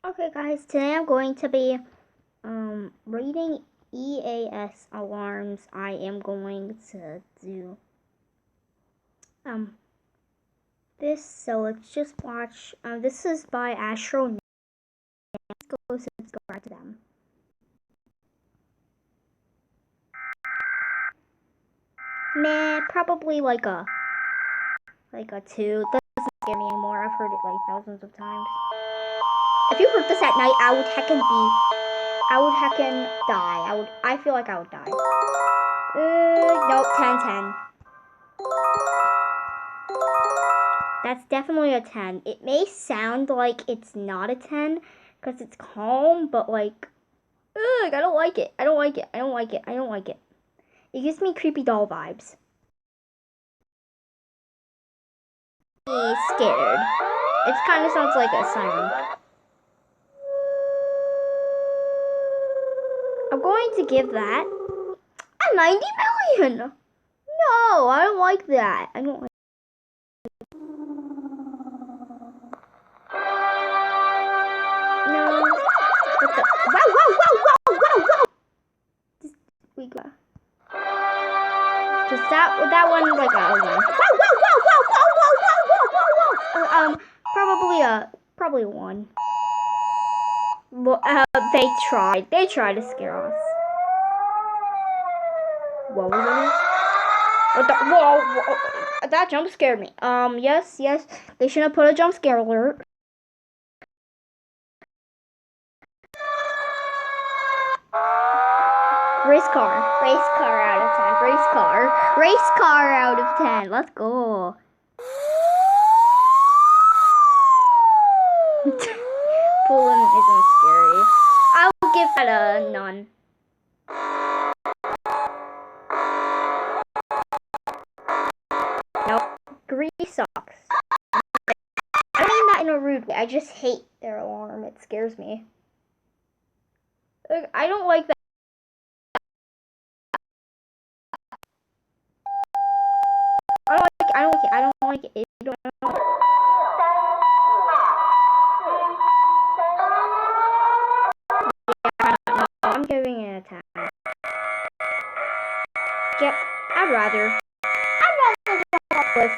Okay guys, today I'm going to be reading EAS alarms. I am going to do this, so let's just watch. This is by astroneptune. Let's go right to them. Meh, probably like a 2. That doesn't scare me anymore. I've heard it like thousands of times. If you heard this at night, I would heckin' die. I feel like I would die. Nope, 10. That's definitely a 10. It may sound like it's not a 10 because it's calm, but like, ugh, I don't like it. I don't like it. I don't like it. I don't like it. It gives me creepy doll vibes. He's scared. It kind of sounds like a siren. I'm going to give that a 90 million. No, I don't like that. I don't like. No. What the? Wow. We got. Just that one like a 1. Probably 1. Well, they tried to scare us. What was it? What the? Whoa, that jump scared me. Yes, they should have put a jump scare alert. Race car out of 10. Race car out of 10. Let's go. Pulling isn't scary. I will give that a none. Nope. Grease sucks. I mean that in a rude way. I just hate their alarm. It scares me. I don't like that. I don't like it. I'm giving it a 10. Yep, I'd rather go with.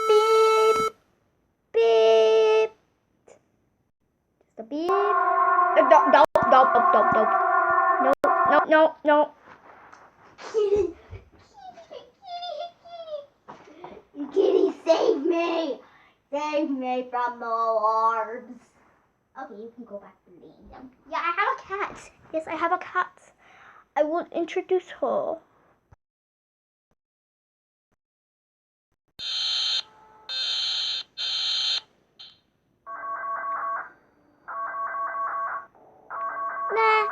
Beep. Just a beep. No. Kitty, save me! Save me from the alarms. Okay, you can go back to being them. Yeah, I have a cat. Yes, I have a cat. I will introduce her. Nah.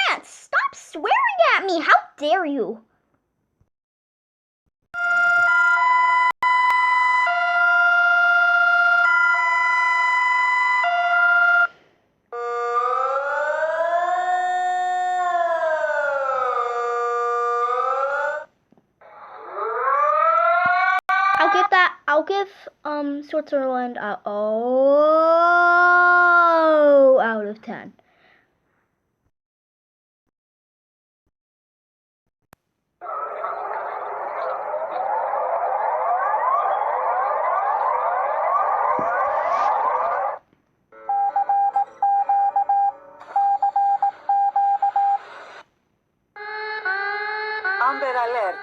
France, stop swearing at me. How dare you? I'll give Switzerland a O out of 10. Amber alert.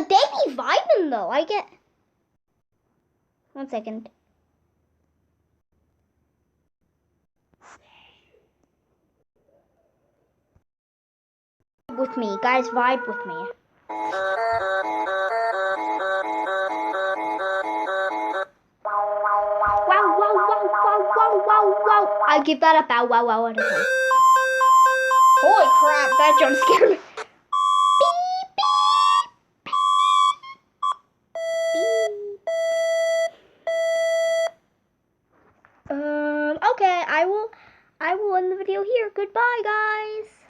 They be vibing though. I get. 1 second. With me, guys, vibe with me. Wow, wow, wow, wow, wow, wow, wow. I give that a bow wow wow out of 10. Holy crap, that jump scared me. Beep, beep, beep, beep. Okay, I will end the video here. Goodbye, guys.